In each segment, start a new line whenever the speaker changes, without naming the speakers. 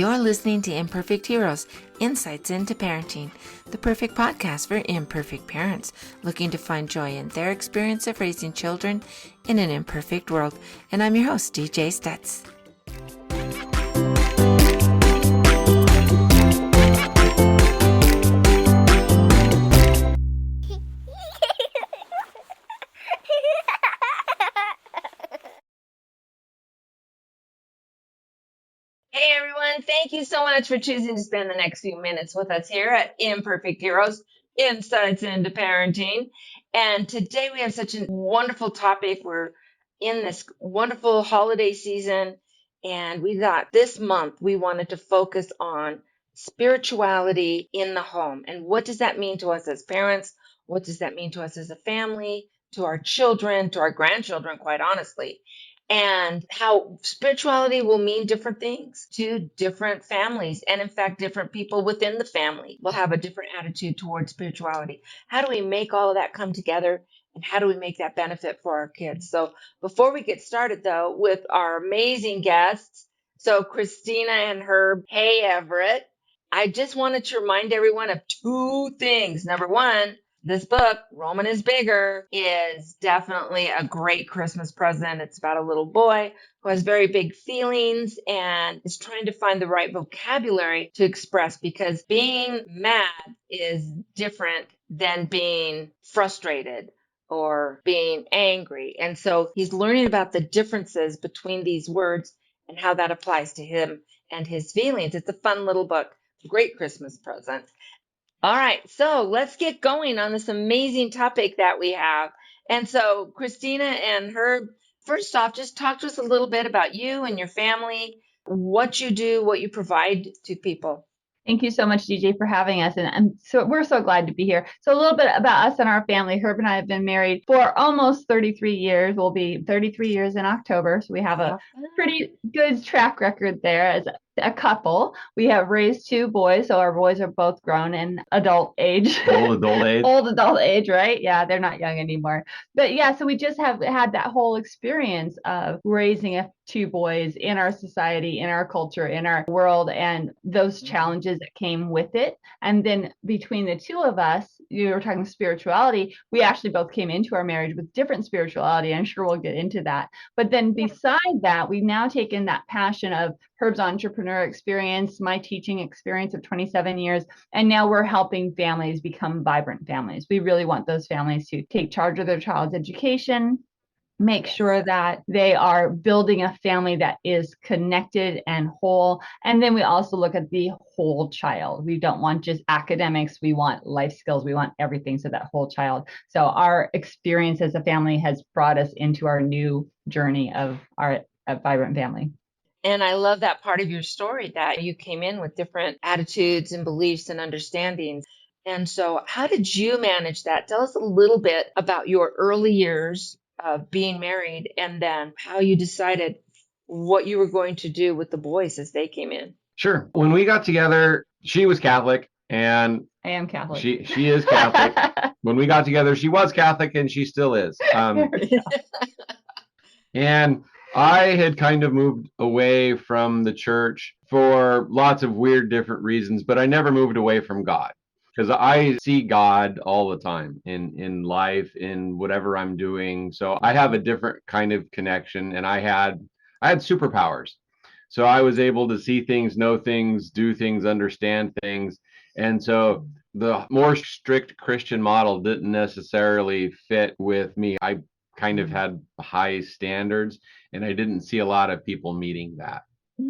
You're listening to Imperfect Heroes, Insights into Parenting, the perfect podcast for imperfect parents looking to find joy in their experience of raising children in an imperfect world. And I'm your host, DJ Stutz. Hey everyone, thank you so much for choosing to spend the next few minutes with us here at Imperfect Heroes, Insights into Parenting. And today we have such a wonderful topic. We're in this wonderful holiday season, and we thought this month we wanted to focus on spirituality in the home. And what does that mean to us as parents? What does that mean to us as a family, to our children, to our grandchildren, quite honestly? And how spirituality will mean different things to different families. And in fact, different people within the family will have a different attitude towards spirituality. How do we make all of that come together? And how do we make that benefit for our kids? So before we get started, though, with our amazing guests, so Kristina and Herb Heagh-Avritt, I just wanted to remind everyone of two things. Number one, this book, Roman is Bigger, is definitely a great Christmas present. It's about a little boy who has very big feelings and is trying to find the right vocabulary to express, because being mad is different than being frustrated or being angry. And so he's learning about the differences between these words and how that applies to him and his feelings. It's a fun little book, great Christmas present. All right, so let's get going on this amazing topic that we have. And so, Kristina and Herb, first off, just talk to us a little bit about you and your family, what you do, what you provide to people.
Thank you so much, DJ, for having us. And so we're so glad to be here. So a little bit about us and our family. Herb and I have been married for almost 33 years. We'll be 33 years in October. So we have a pretty good track record there as a couple. We have raised two boys. So our boys are both grown in adult age.
Old adult age.
Old adult age, right? Yeah, they're not young anymore. But yeah, so we just have had that whole experience of raising two boys in our society, in our culture, in our world, and those challenges that came with it. And then between the two of us, you were talking spirituality, we actually both came into our marriage with different spirituality. I'm sure we'll get into that. But then beside that, we've now taken that passion of Herb's entrepreneur experience, my teaching experience of 27 years, and now we're helping families become vibrant families. We really want those families to take charge of their child's education, make sure that they are building a family that is connected and whole. And then we also look at the whole child. We don't want just academics. We want life skills. We want everything. So that whole child. So our experience as a family has brought us into our new journey of our vibrant family.
And I love that part of your story, that you came in with different attitudes and beliefs and understandings. And so how did you manage that? Tell us a little bit about your early years of being married, and then how you decided what you were going to do with the boys as they came in.
Sure. When we got together, she was Catholic, and
I am Catholic.
She is Catholic. When we got together, she was Catholic, and she still is. And I had kind of moved away from the church for lots of weird different reasons, but I never moved away from God, because I see God all the time in life, in whatever I'm doing. So I have a different kind of connection, and I had superpowers. So I was able to see things, know things, do things, understand things. And so the more strict Christian model didn't necessarily fit with me. I kind of had high standards, and I didn't see a lot of people meeting that.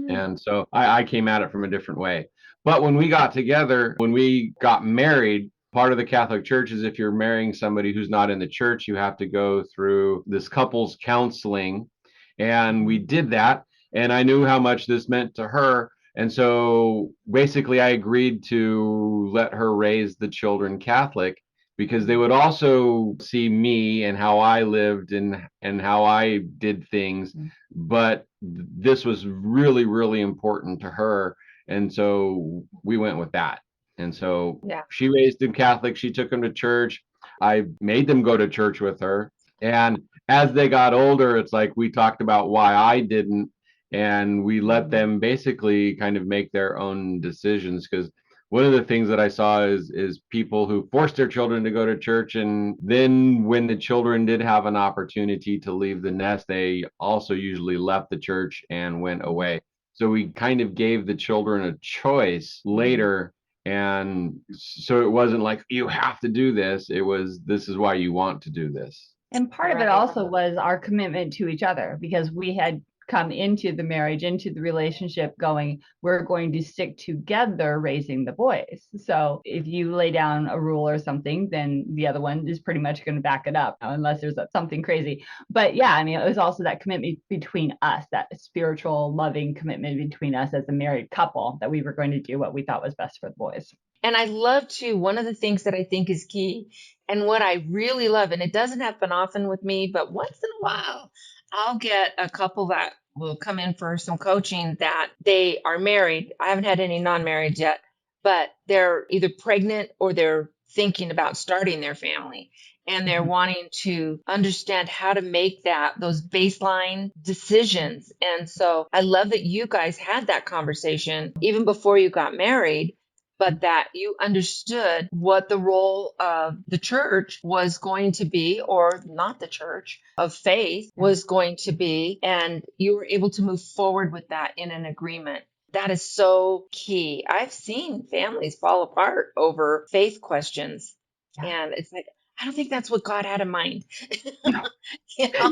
And so I came at it from a different way. But when we got together, when we got married, part of the Catholic Church is if you're marrying somebody who's not in the church, you have to go through this couples counseling. And we did that. And I knew how much this meant to her. And so basically I agreed to let her raise the children Catholic, because they would also see me and how I lived and how I did things. But this was really, really important to her. And so we went with that. And so she raised them Catholic. She took them to church. I made them go to church with her. And as they got older, it's like we talked about why I didn't. and we let them basically kind of make their own decisions. Because one of the things that I saw is people who forced their children to go to church, and then when the children did have an opportunity to leave the nest, they also usually left the church and went away. So we kind of gave the children a choice later, and so it wasn't like you have to do this. It was, this is why you want to do this.
And part of it also was our commitment to each other, because we had come into the marriage, into the relationship going, we're going to stick together raising the boys. So if you lay down a rule or something, then the other one is pretty much going to back it up, unless there's something crazy. But yeah, I mean, it was also that commitment between us, that spiritual, loving commitment between us as a married couple, that we were going to do what we thought was best for the boys.
And I love too, one of the things that I think is key, and what I really love, and it doesn't happen often with me, but once in a while, I'll get a couple that will come in for some coaching that they are married. I haven't had any non-married yet, but they're either pregnant or they're thinking about starting their family. And they're wanting to understand how to make those baseline decisions. And so I love that you guys had that conversation even before you got married, but that you understood what the role of the church was going to be, or not the church of faith was going to be, and you were able to move forward with that in an agreement. That is so key. I've seen families fall apart over faith questions, and it's like, I don't think that's what God had in mind.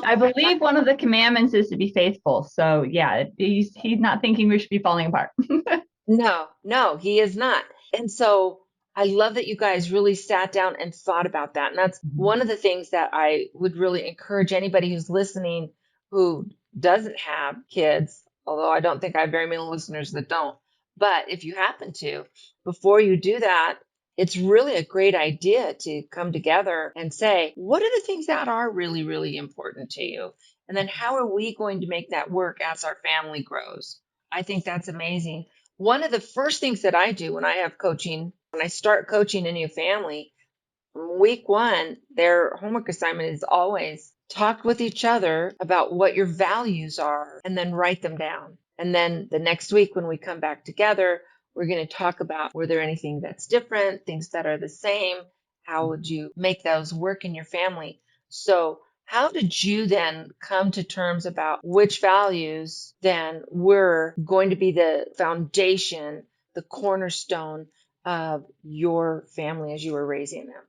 I believe one of the commandments is to be faithful. So yeah, he's not thinking we should be falling apart.
No, he is not. And so I love that you guys really sat down and thought about that. And that's one of the things that I would really encourage anybody who's listening who doesn't have kids, although I don't think I have very many listeners that don't. But if you happen to, before you do that, it's really a great idea to come together and say, what are the things that are really, really important to you? And then how are we going to make that work as our family grows? I think that's amazing. One of the first things that I do when I have coaching, when I start coaching a new family, week one, their homework assignment is always talk with each other about what your values are and then write them down. And then the next week when we come back together, we're going to talk about, were there anything that's different, things that are the same? How would you make those work in your family? So how did you then come to terms about which values then were going to be the foundation, the cornerstone of your family as you were raising them?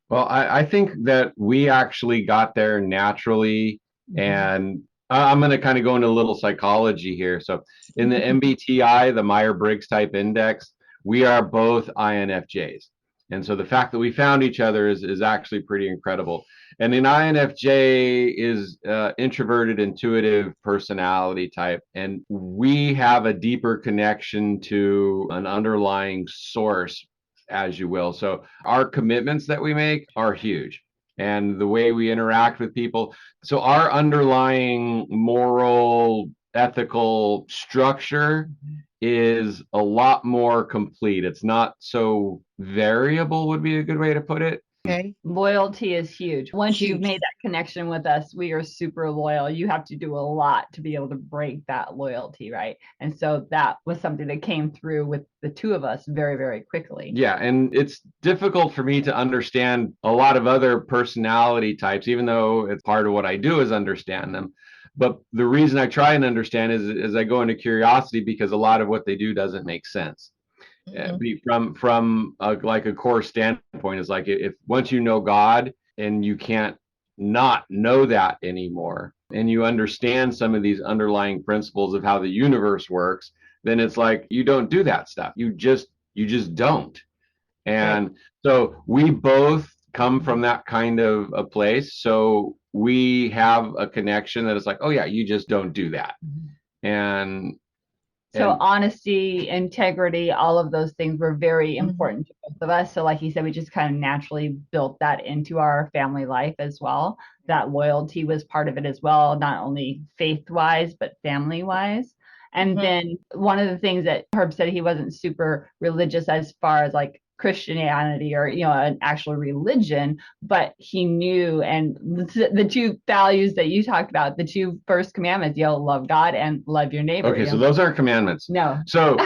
Well, I think that we actually got there naturally, and I'm going to kind of go into a little psychology here. So, in the MBTI, the Myers-Briggs Type Index, we are both INFJs. And so the fact that we found each other is actually pretty incredible. And an INFJ is introverted, intuitive personality type. And we have a deeper connection to an underlying source, as you will. So our commitments that we make are huge, and the way we interact with people. So our underlying moral, ethical structure is a lot more complete. It's not so variable, would be a good way to put it.
Okay. Loyalty is huge. Once you've
Huge.
made that connection with us, we are super loyal. You have to do a lot to be able to break that loyalty, right? And so that was something that came through with the two of us very, very quickly.
Yeah, and it's difficult for me to understand a lot of other personality types, even though it's part of what I do is understand them. But the reason I try and understand is I go into curiosity, because a lot of what they do doesn't make sense. From like a core standpoint, is like, if once you know God and you can't not know that anymore, and you understand some of these underlying principles of how the universe works, then it's like you don't do that stuff. You just don't. And so we both come from that kind of a place. So we have a connection that is like, oh yeah, you just don't do that. And
So honesty, integrity, all of those things were very important to both of us. So like you said, we just kind of naturally built that into our family life as well. That loyalty was part of it as well, not only faith-wise, but family-wise. And then one of the things that Herb said, he wasn't super religious as far as like Christianity or, an actual religion, but he knew, and the two values that you talked about, the two first commandments, love God and love your neighbor.
Okay, so those aren't commandments.
No.
So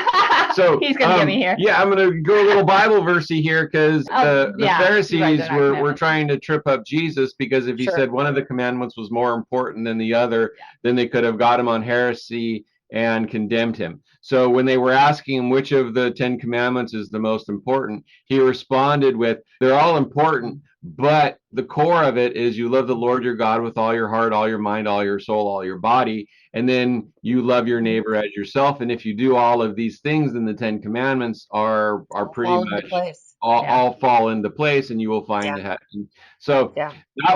he's going to get me here.
Yeah, I'm going to go a little Bible versey here because the Pharisees were trying to trip up Jesus, because if he said one of the commandments was more important than the other, then they could have got him on heresy and condemned him. So when they were asking him which of the 10 commandments is the most important, he responded with, they're all important, but the core of it is you love the Lord your God with all your heart, all your mind, all your soul, all your body, and then you love your neighbor as yourself. And if you do all of these things, then the 10 commandments are pretty much all fall into place, and you will find the heaven. So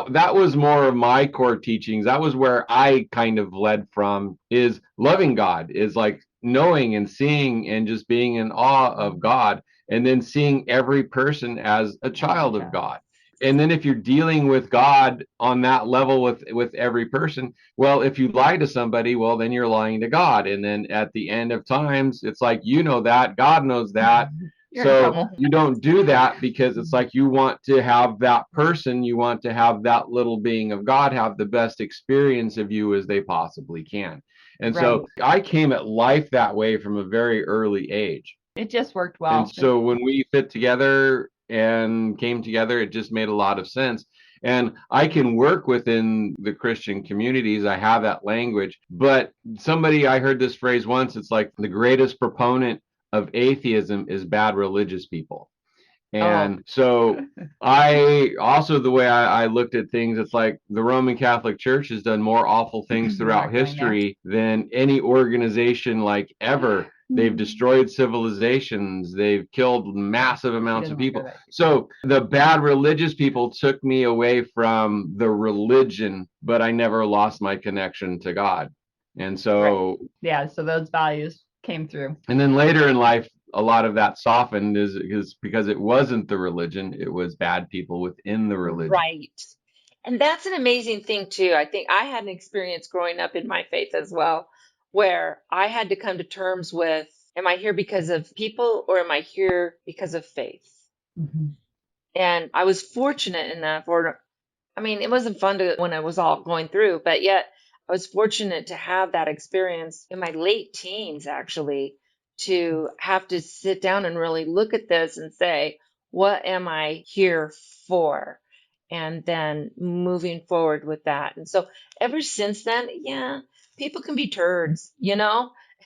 that was more of my core teachings. That was where I kind of led from, is loving God, is like knowing and seeing and just being in awe of God, and then seeing every person as a child of God. And then if you're dealing with God on that level with every person, well, if you lie to somebody, well, then you're lying to God. And then at the end of times, it's like, that, God knows that. So you don't do that, because it's like you want to have that person, you want to have that little being of God have the best experience of you as they possibly can. And so I came at life that way from a very early age.
It just worked well.
And so when we fit together and came together, it just made a lot of sense. And I can work within the Christian communities. I have that language. But I heard this phrase once, it's like the greatest proponent of atheism is bad religious people. And so I also, the way I looked at things, it's like the Roman Catholic Church has done more awful things throughout history than any organization like ever. They've destroyed civilizations. They've killed massive amounts of people. So the bad religious people took me away from the religion, but I never lost my connection to God. And so
so those values came through.
And then later in life, a lot of that softened is because it wasn't the religion, it was bad people within the religion.
Right. And that's an amazing thing too. I think I had an experience growing up in my faith as well, where I had to come to terms with, am I here because of people, or am I here because of faith?
Mm-hmm.
And I was fortunate enough, it wasn't fun when I was all going through, but yet I was fortunate to have that experience in my late teens, actually, to have to sit down and really look at this and say, what am I here for? And then moving forward with that. And so ever since then, people can be turds,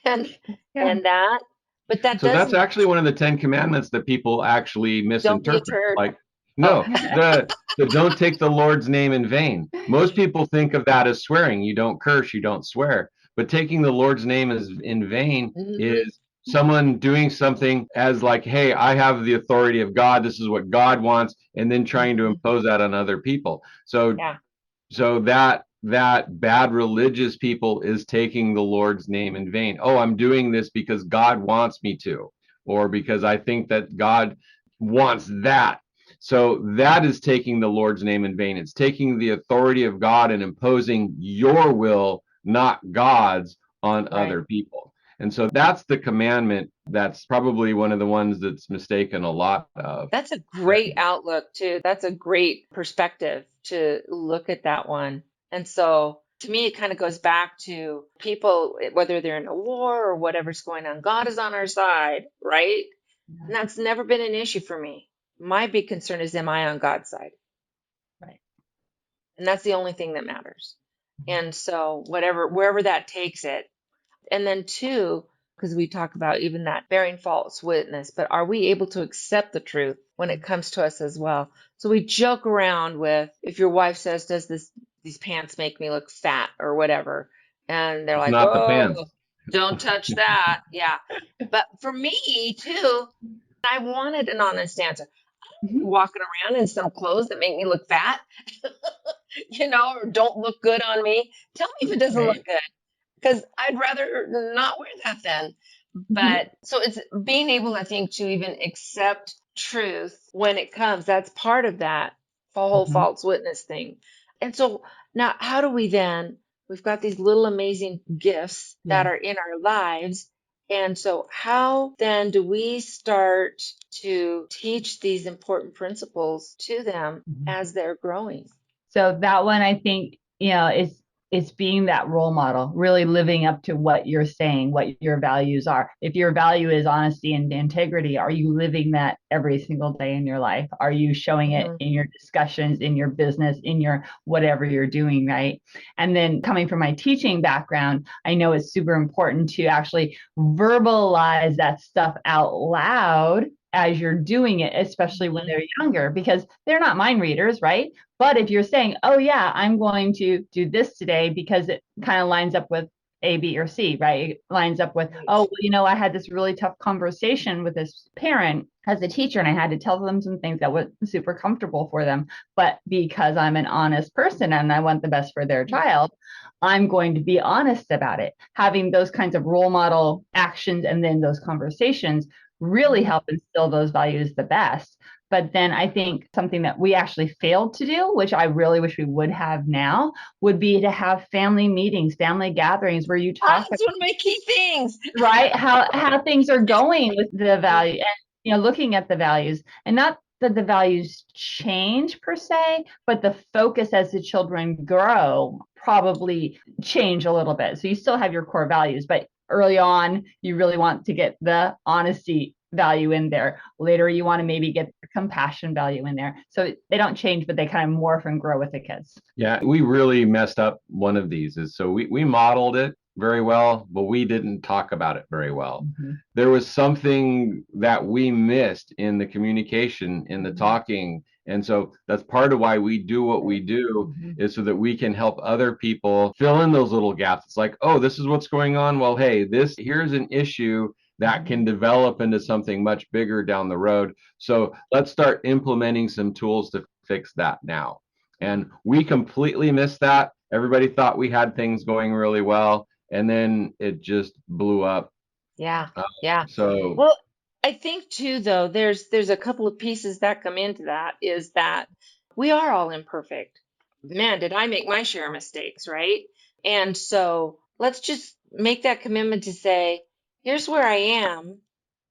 and that, but that
so that's actually one of the 10 commandments that people actually misinterpret.
Don't be a turd.
Like, no, the don't take the Lord's name in vain. Most people think of that as swearing. You don't curse, you don't swear. But taking the Lord's name in vain is someone doing something as like, hey, I have the authority of God, this is what God wants, and then trying to impose that on other people. So that bad religious people is taking the Lord's name in vain. Oh, I'm doing this because God wants me to, or because I think that God wants that. So that is taking the Lord's name in vain. It's taking the authority of God and imposing your will, not God's, on other people. And so that's the commandment. That's probably one of the ones that's mistaken a lot of.
That's a great outlook too. That's a great perspective to look at that one. And so to me, it kind of goes back to people, whether they're in a war or whatever's going on, God is on our side, right? And that's never been an issue for me. My big concern is, am I on God's side?
Right.
And that's the only thing that matters. And so wherever that takes it. And then two, because we talk about even that bearing false witness, but are we able to accept the truth when it comes to us as well? So we joke around with, if your wife says, does these pants make me look fat or whatever? And they're like,
not the pants.
Don't touch that. Yeah. But for me too, I wanted an honest answer. Walking around in some clothes that make me look fat, or don't look good on me. Tell me if it doesn't look good, because I'd rather not wear that then. But so it's being able, I think, to even accept truth when it comes. That's part of that whole false witness thing. And so now, how do we then? We've got these little amazing gifts that are in our lives. And so how then do we start to teach these important principles to them as they're growing?
So that one, I think, is being that role model, really living up to what you're saying, what your values are. If your value is honesty and integrity, are you living that every single day in your life? Are you showing it in your discussions, in your business, in your whatever you're doing, right? And then coming from my teaching background, I know it's super important to actually verbalize that stuff out loud as you're doing it, especially when they're younger, because they're not mind readers, right? But if you're saying, oh, yeah, I'm going to do this today because it kind of lines up with A, B, or C, right? It lines up with, oh, well, I had this really tough conversation with this parent as a teacher, and I had to tell them some things that weren't super comfortable for them. But because I'm an honest person and I want the best for their child, I'm going to be honest about it. Having those kinds of role model actions and then those conversations really help instill those values the best. But then I think something that we actually failed to do, which I really wish we would have now, would be to have family meetings, family gatherings where you talk
That's one of my key things.
right how things are going with the value, and looking at the values, and not that the values change per se, but the focus as the children grow probably change a little bit. So you still have your core values, but early on you really want to get the honesty value in there. Later you want to maybe get the compassion value in there, so they don't change, but they kind of morph and grow with the kids.
Yeah, we really messed up one of these. Is so we modeled it very well, but we didn't talk about it very well. There was something that we missed in the communication, in the talking. And so that's part of why we do what we do, is so that we can help other people fill in those little gaps. It's like, oh, this is what's going on. Well, hey, here's an issue that can develop into something much bigger down the road. So let's start implementing some tools to fix that now. And we completely missed that. Everybody thought we had things going really well, and then it just blew up.
Yeah.
So,
Well, I think too, though, there's a couple of pieces that come into that, is that we are all imperfect. Man, did I make my share of mistakes, right? And so let's just make that commitment to say, here's where I am,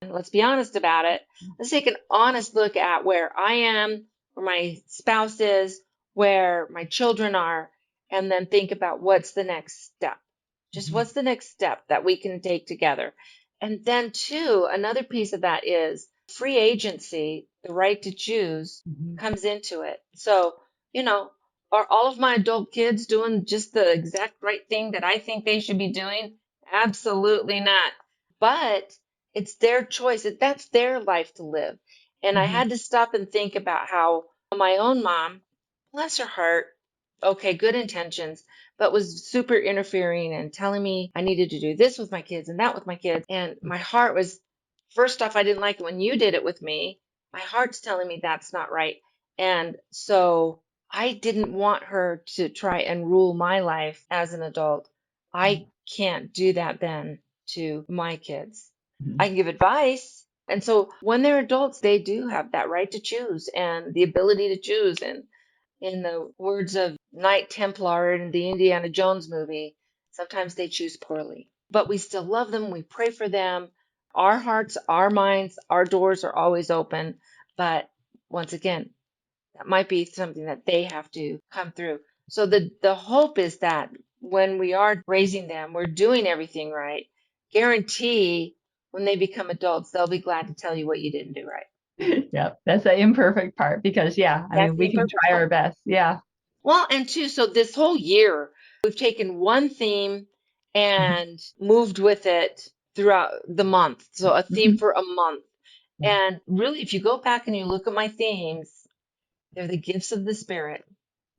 and let's be honest about it. Let's take an honest look at where I am, where my spouse is, where my children are, and then think about what's the next step. Just what's the next step that we can take together? And then, too, another piece of that is free agency, the right to choose, comes into it. So, are all of my adult kids doing just the exact right thing that I think they should be doing? Absolutely not. But it's their choice. That's their life to live. And I had to stop and think about how my own mom, bless her heart, okay, good intentions, but was super interfering and telling me I needed to do this with my kids and that with my kids. And my heart was, first off, I didn't like it when you did it with me. My heart's telling me that's not right. And so I didn't want her to try and rule my life as an adult. I can't do that then to my kids. I can give advice. And so when they're adults, they do have that right to choose and the ability to choose. And in the words of Knight Templar in the Indiana Jones movie, sometimes they choose poorly. But we still love them. We pray for them. Our hearts, our minds, our doors are always open. But once again, that might be something that they have to come through. So the hope is that when we are raising them, we're doing everything right. Guarantee when they become adults, they'll be glad to tell you what you didn't do right.
Yep, that's the imperfect part, because I
That's
mean,
the
we can
imperfect
try
part.
our best. Yeah.
Well, and two, so this whole year, we've taken one theme and moved with it throughout the month. So a theme for a month. And really, if you go back and you look at my themes, they're the gifts of the Spirit.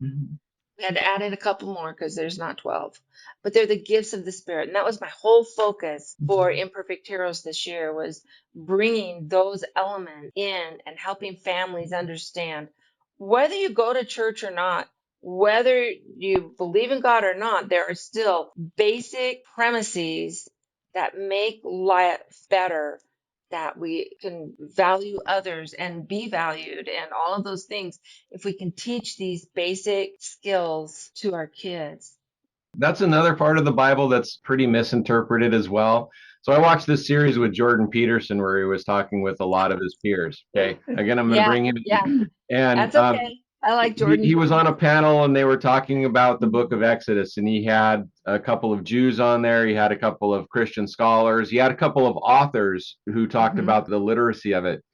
We had to add in a couple more because there's not 12, but they're the gifts of the Spirit. And that was my whole focus for Imperfect Heroes this year, was bringing those elements in and helping families understand, whether you go to church or not, whether you believe in God or not, there are still basic premises that make life better, that we can value others and be valued and all of those things if we can teach these basic skills to our kids.
That's another part of the Bible that's pretty misinterpreted as well. So I watched this series with Jordan Peterson where he was talking with a lot of his peers. Okay, again, I'm going to
Yeah,
bring him
yeah,
in, and
that's okay. I like
he
Jordan.
was on a panel and they were talking about the book of Exodus, and he had a couple of Jews on there. He had a couple of Christian scholars. He had a couple of authors who talked
Mhm.
about the literacy of it.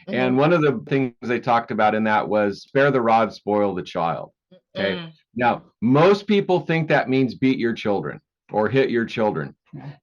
Hmm.
And one of the things they talked about in that was spare the rod, spoil the child. Okay.
Mm.
Now, most people think that means beat your children or hit your children,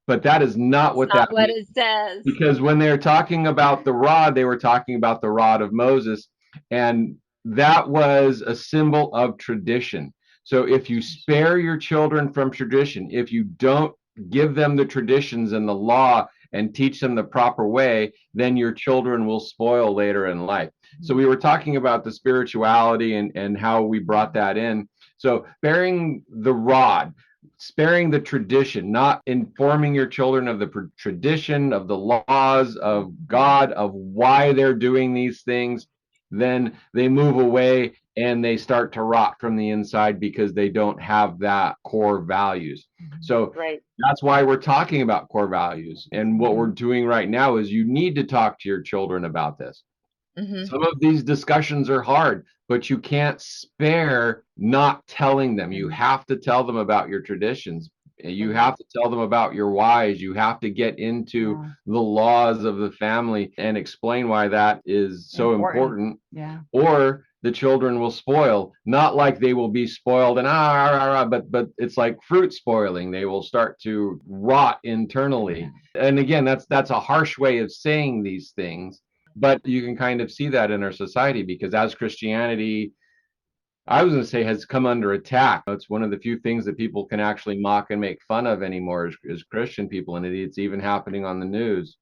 but that is not
That's
what that
not what
means.
it says.
Because when they're talking about the rod, they were talking about the rod of Moses, and that was a symbol of tradition. So if you spare your children from tradition, if you don't give them the traditions and the law and teach them the proper way, then your children will spoil later in life. So we were talking about the spirituality and how we brought that in. So sparing the rod, sparing the tradition, not informing your children of the tradition, of the laws of God, of why they're doing these things, then they move away and they start to rot from the inside because they don't have that core values. So
Right.
that's why we're talking about core values. And what we're doing right now is you need to talk to your children about this.
Hmm.
Some of these discussions are hard, but you can't spare not telling them. You have to tell them about your traditions. You
Hmm.
have to tell them about your whys. You have to get into
Yeah.
the laws of the family and explain why that is so
Important.
important.
Yeah.
Or the children will spoil, not like they will be spoiled and but it's like fruit spoiling. They will start to rot internally. And again, that's a harsh way of saying these things, but you can kind of see that in our society because as Christianity, I was going to say, has come under attack. It's one of the few things that people can actually mock and make fun of anymore is Christian people, and it's even happening on the news.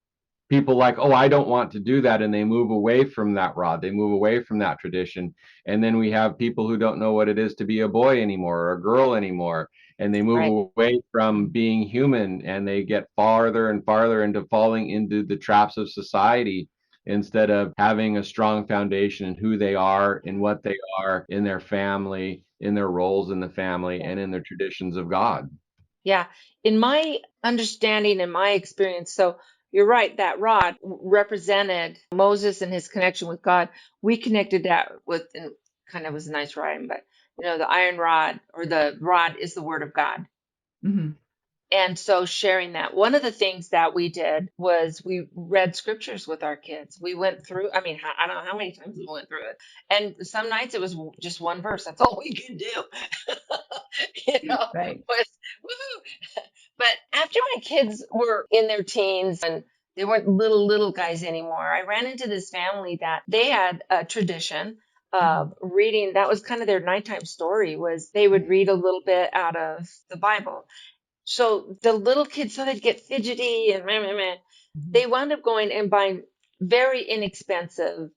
People like, oh, I don't want to do that, and they move away from that rod. They move away from that tradition, and then we have people who don't know what it is to be a boy anymore or a girl anymore, and they move
Right.
away from being human, and they get farther and farther into falling into the traps of society instead of having a strong foundation in who they are, in what they are, in their family, in their roles in the family,
Yeah.
and in their traditions of God.
Yeah. In my understanding and my experience, so you're right, that rod represented Moses and his connection with God. We connected that with, and kind of was a nice rhyme, but the iron rod or the rod is the word of God.
Hmm.
And so sharing that, one of the things that we did was we read scriptures with our kids. We went through, I mean, I don't know how many times we went through it. And some nights it was just one verse. That's all we could do.
Right.
Was woohoo. But after my kids were in their teens and they weren't little guys anymore, I ran into this family that they had a tradition of reading. That was kind of their nighttime story, was they would read a little bit out of the Bible. So the little kids, so they'd get fidgety and meh, meh, meh. They wound up going and buying very inexpensive,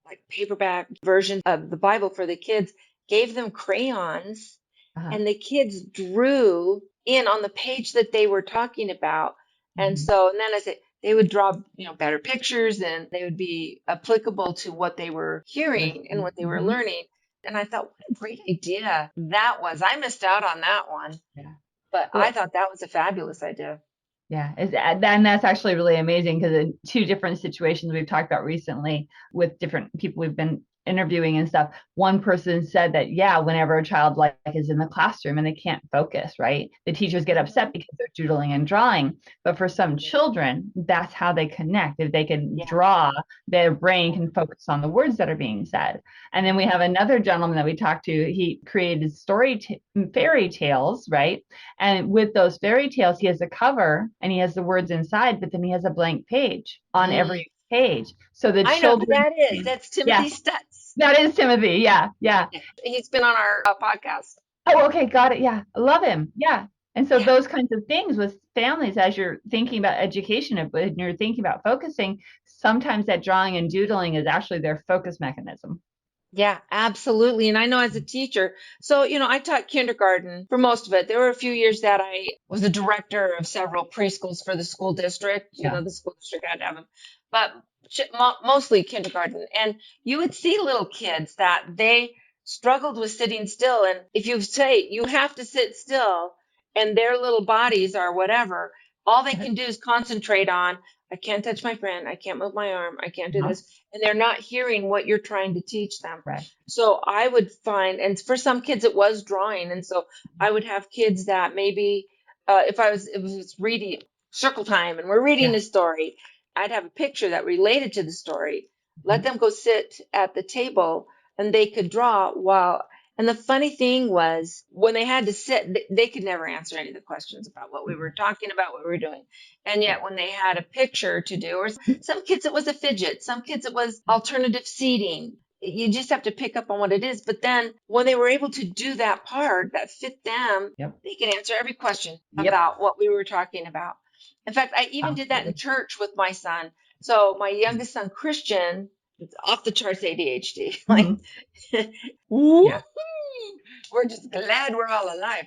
like paperback versions of the Bible for the kids, gave them crayons,
Uh-huh.
and the kids drew in on the page that they were talking about. And
Mhm.
so, and then as they would draw, better pictures, and they would be applicable to what they were hearing and
Listen.
what they were learning. And I thought, what a great idea that was. I missed out on that one.
Yeah.
But I
Well,
thought that was a fabulous idea.
yeah, and that's actually really amazing because in two different situations we've talked about recently with different people we've been interviewing and stuff, one person said that, yeah, whenever a child like is in the classroom and they can't focus, right? The teachers get upset because they're doodling and drawing. But for some children, that's how they connect. If they can
Yeah.
draw, their brain can focus on the words that are being said. And then we have another gentleman that we talked to. He created fairy tales, right? And with those fairy tales, he has a cover and he has the words inside, but then he has a blank page on
Mm.
every page. So the
I know who
children,
that is. That's
yeah,
Timothy Stutz.
that is Timothy. Yeah, yeah.
Yeah. He's been on our podcast.
Oh, okay, got it. Yeah, I love him. Yeah. And so
Yeah.
those kinds of things with families, as you're thinking about education and you're thinking about focusing, sometimes that drawing and doodling is actually their focus mechanism.
Yeah, absolutely. And I know as a teacher, so, I taught kindergarten for most of it. There were a few years that I was the director of several preschools for the school district.
Yeah.
The school district had to have them, but mostly kindergarten. And you would see little kids that they struggled with sitting still. And if you say you have to sit still, and their little bodies are whatever. All they can do is concentrate on, I can't touch my friend, I can't move my arm, I can't do
Uh-huh.
this. And they're not hearing what you're trying to teach them.
Right.
So I would find, and for some kids it was drawing. And so I would have kids that maybe if it was reading circle time and we're reading
Yeah.
a story, I'd have a picture that related to the story. Let them go sit at the table and they could draw while. And the funny thing was, when they had to sit, they could never answer any of the questions about what we were talking about, what we were doing. And yet, when they had a picture to do, or some kids it was a fidget, some kids it was alternative seating. You just have to pick up on what it is. But then, when they were able to do that part that fit them,
Yep.
they could answer every question
Yep.
about what we were talking about. In fact, I even did that in church with my son. So my youngest son, Christian, off the charts ADHD. Like,
Yeah.
we're just glad we're all alive.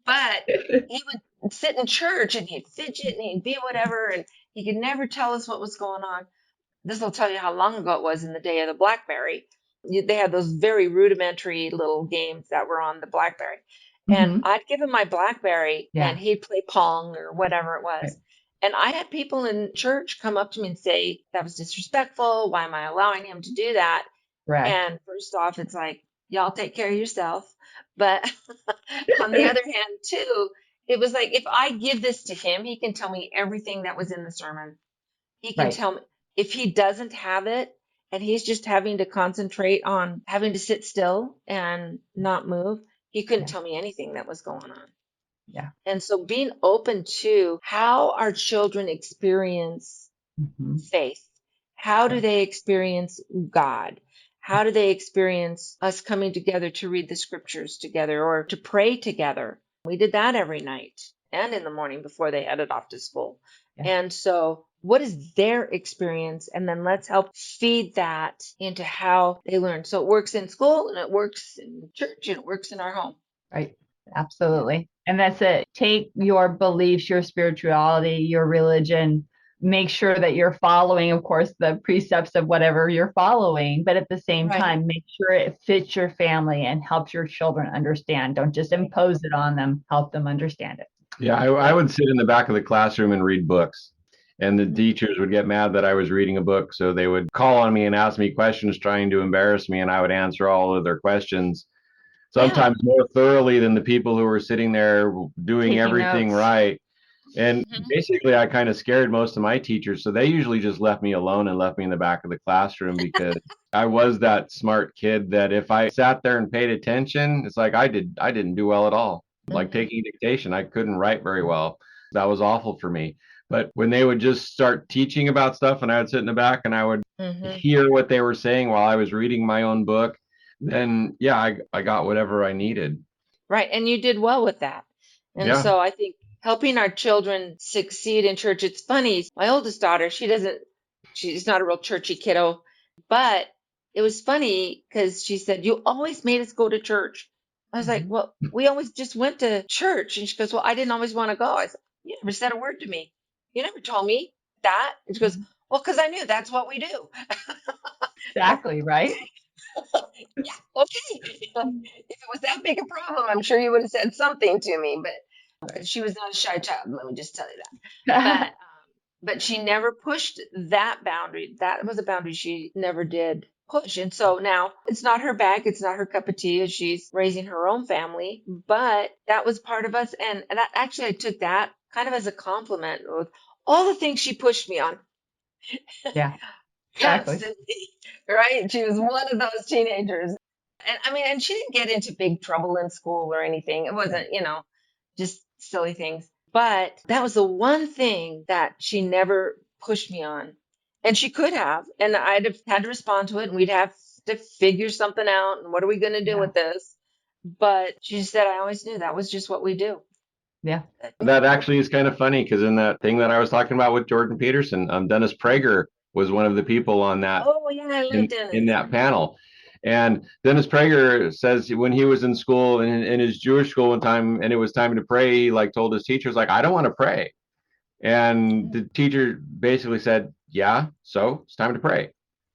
But he would sit in church and he'd fidget and he'd be whatever, and he could never tell us what was going on. This will tell you how long ago it was in the day of the BlackBerry. They had those very rudimentary little games that were on the BlackBerry. And
Mm-hmm.
I'd give him my BlackBerry and
Yeah.
he'd play Pong or whatever it
Right.
was. And I had people in church come up to me and say, that was disrespectful. Why am I allowing him to do that?
Correct.
And first off, it's like, y'all take care of yourself. But on the other hand, too, it was like, if I give this to him, he can tell me everything that was in the sermon. He can
Right.
tell me if he doesn't have it and he's just having to concentrate on having to sit still and not move, he couldn't
Yeah.
tell me anything that was going on.
Yeah.
And so being open to how our children experience
Mm-hmm.
faith, how do
Right.
they experience God? How do they experience us coming together to read the scriptures together or to pray together? We did that every night and in the morning before they headed off to school.
Yeah.
And so, what is their experience? And then let's help feed that into how they learn. So, it works in school and it works in church and it works in our home.
Right. Absolutely. And that's it. Take your beliefs, your spirituality, your religion, make sure that you're following, of course, the precepts of whatever you're following, but at the same
Right.
time, make sure it fits your family and helps your children understand. Don't just impose it on them, help them understand it.
Yeah, I would sit in the back of the classroom and read books. And the teachers would get mad that I was reading a book. So they would call on me and ask me questions trying to embarrass me. And I would answer all of their questions, sometimes more thoroughly than the people who were sitting there doing
Taking
everything
notes.
right. And
Mhm.
basically, I kind of scared most of my teachers. So they usually just left me alone and left me in the back of the classroom because I was that smart kid that if I sat there and paid attention, it's like I didn't do well at all. Like
Mhm.
taking dictation, I couldn't write very well. That was awful for me. But when they would just start teaching about stuff and I would sit in the back and I would
Mhm.
hear what they were saying while I was reading my own book, then yeah, I got whatever I needed.
Right. And you did well with that. And
Yeah.
so I think helping our children succeed in church, it's funny. My oldest daughter, she's not a real churchy kiddo, but it was funny because she said, you always made us go to church. I was like,
Mhm.
well, we always just went to church. And she goes, well, I didn't always want to go. I said, you never said a word to me. You never told me that. And she goes, well, because I knew that's what we do.
Exactly, right?
Yeah, okay. If it was that big a problem, I'm sure you would have said something to me, but she was not a shy child, let me just tell you that. But she never pushed that boundary. That was a boundary she never did push. And so now it's not her bag, it's not her cup of tea as she's raising her own family, but that was part of us. And that actually I took that kind of as a compliment with all the things she pushed me on
Yeah, exactly.
constantly, right? She was one of those teenagers. And I mean, and she didn't get into big trouble in school or anything. It wasn't, just silly things. But that was the one thing that she never pushed me on. And she could have. And I'd have had to respond to it. And we'd have to figure something out. And what are we going to do
Yeah.
with this? But she said, I always knew that was just what we do.
Yeah.
That actually is kind of funny because in that thing that I was talking about with Jordan Peterson, Dennis Prager was one of the people on that
Oh, yeah, I love
in
Dennis.
that panel. And Dennis Prager says when he was in school in his Jewish school one time, and it was time to pray, he like told his teachers like, I don't want to pray. And the teacher basically said, yeah, so it's time to pray.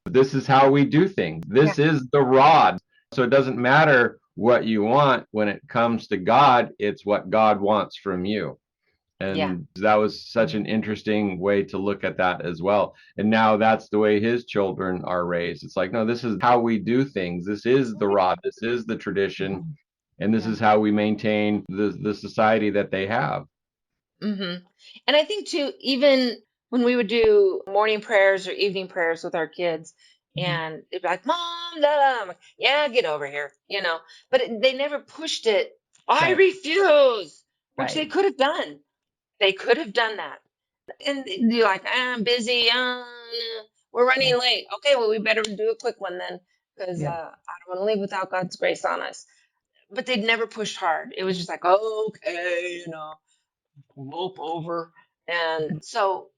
This is how we do things.
Yeah.
This is the rod. So it doesn't matter what you want. When it comes to God, it's what God wants from you.
Yeah.
And that was such an interesting way to look at that as well. And now that's the way his children are raised. It's like, no, this is how we do things. This is the rod. This is the tradition. And this
Yeah.
is how we maintain the society that they have.
Mm-hmm. And I think too, even when we would do morning prayers or evening prayers with our kids, and they'd be like, "Mom, da, da," I'm like, yeah, get over here, But they never pushed it. I
Right.
refuse, which they
Right.
could have done. They could have done that. And you're like, I'm busy. We're
Yeah.
running late. Okay, well, we better do a quick one then, because
Yeah.
I don't want to leave without God's grace on us. But they'd never pushed hard. It was just like, okay, mope over. And so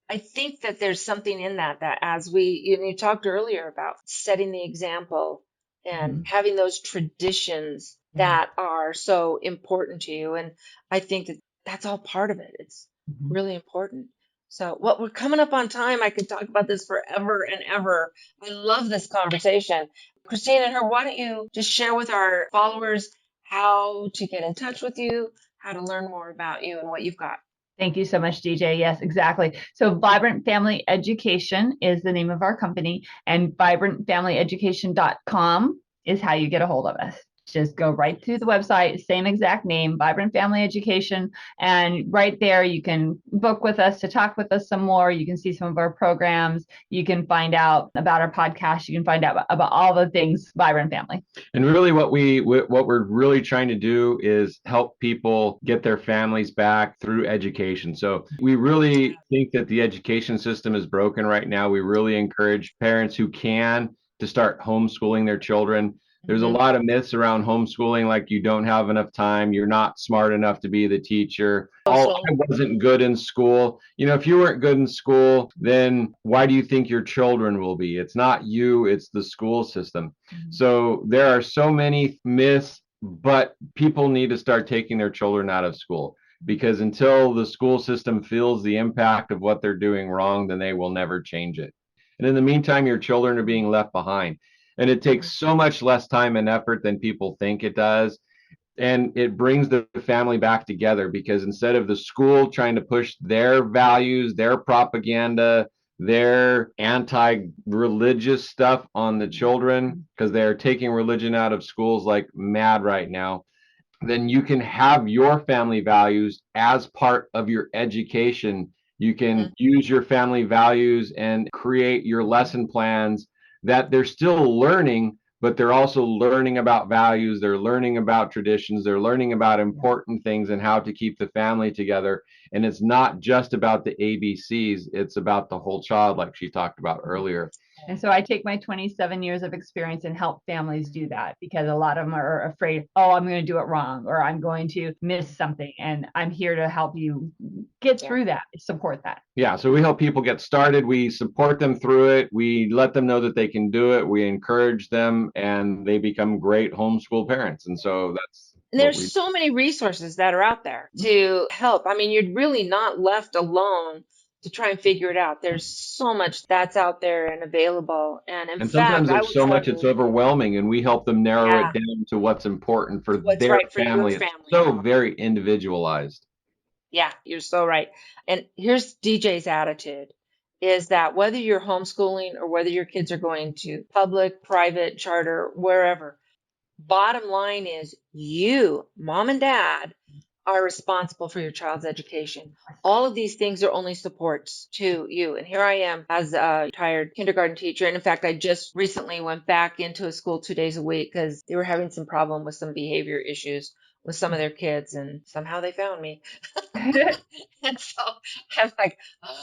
I think that there's something in that as you talked earlier about setting the example and
Mhm.
having those traditions
Mhm.
that are so important to you. And I think that that's all part of it. It's
Mhm.
really important. So, what we're coming up on time. I could talk about this forever and ever. I love this conversation. Christine and her, why don't you just share with our followers how to get in touch with you, how to learn more about you and what you've got?
Thank you so much, DJ. Yes, exactly. So Vibrant Family Education is the name of our company, and vibrantfamilyeducation.com is how you get a hold of us. Just go right to the website, same exact name, Vibrant Family Education. And right there, you can book with us to talk with us some more. You can see some of our programs. You can find out about our podcast. You can find out about all the things Vibrant Family.
And really what we're really trying to do is help people get their families back through education. So we really think that the education system is broken right now. We really encourage parents who can to start homeschooling their children. There's a
Mm-hmm.
lot of myths around homeschooling, like you don't have enough time, you're not smart enough to be the teacher. Oh,
Social.
I wasn't good in school. If you weren't good in school, then why do you think your children will be? It's not you, it's the school system. So there are so many myths, but people need to start taking their children out of school, because until the school system feels the impact of what they're doing wrong, then they will never change it. And in the meantime, your children are being left behind. And it takes so much less time and effort than people think it does. And it brings the family back together, because instead of the school trying to push their values, their propaganda, their anti-religious stuff on the children, because they're taking religion out of schools like mad right now, then you can have your family values as part of your education. You
Mm-hmm.
can use your family values and create your lesson plans that they're still learning, but they're also learning about values, they're learning about traditions, they're learning about important things and how to keep the family together. And it's not just about the ABCs, it's about the whole child, like she talked about earlier.
And so I take my 27 years of experience and help families do that, because a lot of them are afraid, oh, I'm going to do it wrong, or I'm going to miss something. And I'm here to help you get through that, support that.
Yeah, so we help people get started. We support them through it. We let them know that they can do it. We encourage them, and they become great homeschool parents. And so that's
And
what
there's
we.
so many resources that are out there to help. I mean, you're really not left alone to try and figure it out. There's so much that's out there and available. And in
And sometimes
fact, I
there's
would
so much it's
say,
overwhelming, and we help them narrow it
yeah,
down to what's important for
what's
their
right for your
family. It's
family.
so very individualized.
Yeah, you're so right. And here's DJ's attitude is that whether you're homeschooling or whether your kids are going to public, private, charter, wherever, bottom line is you, mom and dad, are responsible for your child's education. All of these things are only supports to you. And here I am as a retired kindergarten teacher. And in fact, I just recently went back into a school 2 days a week because they were having some problem with some behavior issues with some of their kids. And somehow they found me. And so I'm like,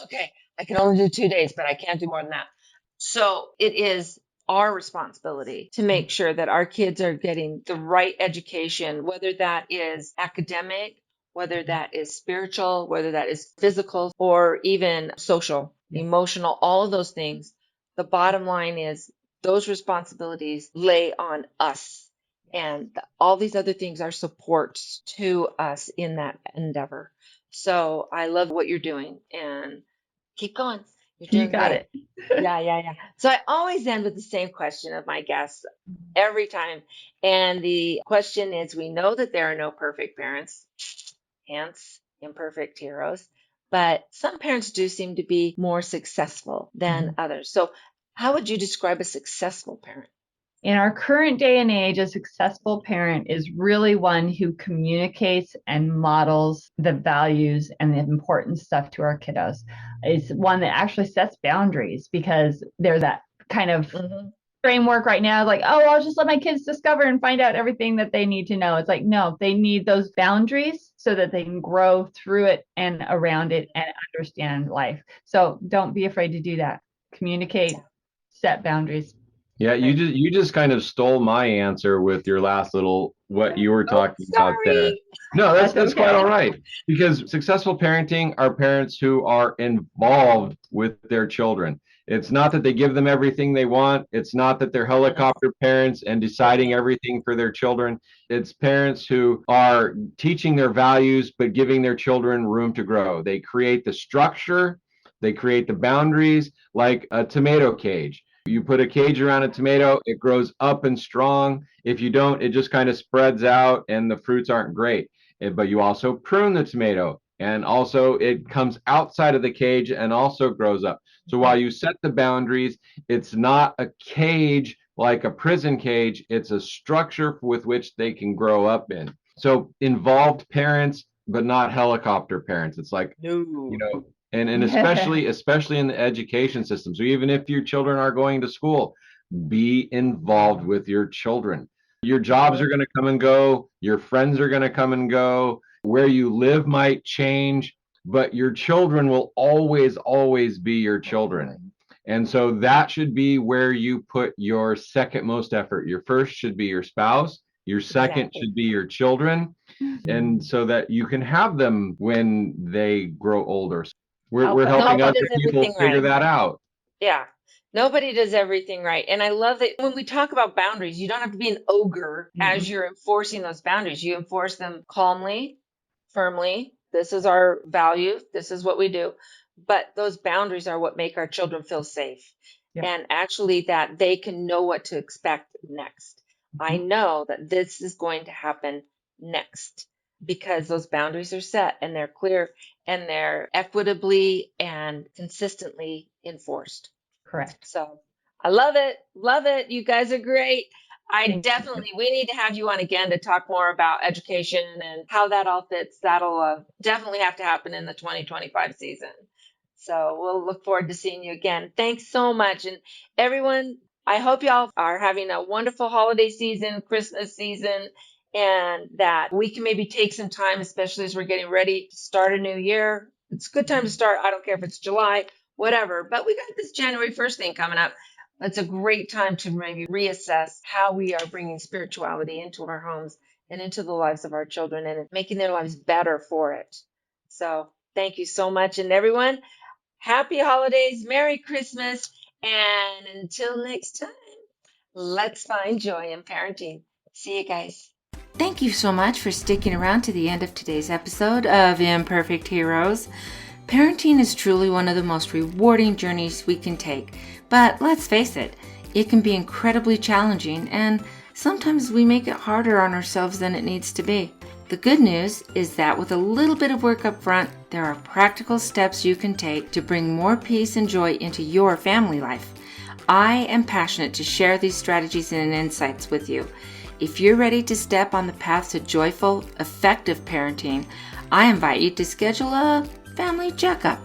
okay, I can only do 2 days, but I can't do more than that. So it is our responsibility to make sure that our kids are getting the right education, whether that is academic, whether that is spiritual, whether that is physical, or even social, emotional, all of those things. The bottom line is those responsibilities lay on us. And all these other things are supports to us in that endeavor. So I love what you're doing and keep going. You're
You
doing
got
great.
it.
Yeah. So I always end with the same question of my guests every time. And the question is, we know that there are no perfect parents, hence imperfect heroes, but some parents do seem to be more successful than others. So how would you describe a successful parent?
In our current day and age, a successful parent is really one who communicates and models the values and the important stuff to our kiddos. It's one that actually sets boundaries, because there's that kind of framework right now, like, oh, I'll just let my kids discover and find out everything that they need to know. It's like, no, they need those boundaries so that they can grow through it and around it and understand life. So don't be afraid to do that. Communicate, set boundaries.
Yeah, you just kind of stole my answer with your last little what you were
Oh,
talking about there.
sorry.
No, that's quite
okay.
all right. Because successful parenting are parents who are involved with their children. It's not that they give them everything they want. It's not that they're helicopter parents and deciding everything for their children. It's parents who are teaching their values but giving their children room to grow. They create the structure, they create the boundaries, like a tomato cage. You put a cage around a tomato, it grows up and strong. If you don't, it just kind of spreads out and the fruits aren't great. But you also prune the tomato, and also it comes outside of the cage and also grows up. So while you set the boundaries, it's not a cage like a prison cage, it's a structure with which they can grow up in. So involved parents, but not helicopter parents. It's like, you know, and especially in the education system. So even if your children are going to school, be involved with your children. Your jobs are going to come and go, your friends are going to come and go, where you live might change, but your children will always be your children. And so that should be where you put your second most effort. Your first should be your spouse, your second should be your children, and so that you can have them when they grow older. We're helping
Nobody
other
does
people
everything
figure
right.
that out.
Yeah. Nobody does everything right. And I love that when we talk about boundaries, you don't have to be an ogre as you're enforcing those boundaries. You enforce them calmly, firmly. This is our value. This is what we do. But those boundaries are what make our children feel safe. And actually that they can know what to expect next. I know that this is going to happen next because those boundaries are set and they're clear and they're equitably and consistently enforced.
Correct.
So I love it. Love it. You guys are great.
Thank
We need to have you on again to talk more about education and how that all fits. That'll definitely have to happen in the 2025 season. So we'll look forward to seeing you again. Thanks so much. And everyone, I hope y'all are having a wonderful holiday season, Christmas season, and that we can maybe take some time, especially as we're getting ready to start a new year. It's a good time to start. I don't care if it's July, whatever, but we got this January 1st thing coming up. It's a great time to maybe reassess how we are bringing spirituality into our homes and into the lives of our children and making their lives better for it. So thank you so much. And everyone, happy holidays, Merry Christmas, and until next time, let's find joy in parenting. See you guys. Thank you so much for sticking around to the end of today's episode of Imperfect Heroes. Parenting is truly one of the most rewarding journeys we can take, but let's face it, it can be incredibly challenging, and sometimes we make it harder on ourselves than it needs to be. The good news is that with a little bit of work up front, there are practical steps you can take to bring more peace and joy into your family life. I am passionate to share these strategies and insights with you. If you're ready to step on the path to joyful, effective parenting, I invite you to schedule a family checkup.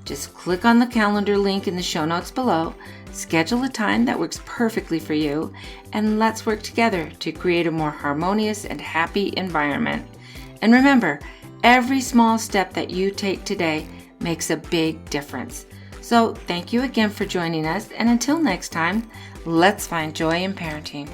Just click on the calendar link in the show notes below, schedule a time that works perfectly for you, and let's work together to create a more harmonious and happy environment. And remember, every small step that you take today makes a big difference. So thank you again for joining us, and until next time, let's find joy in parenting.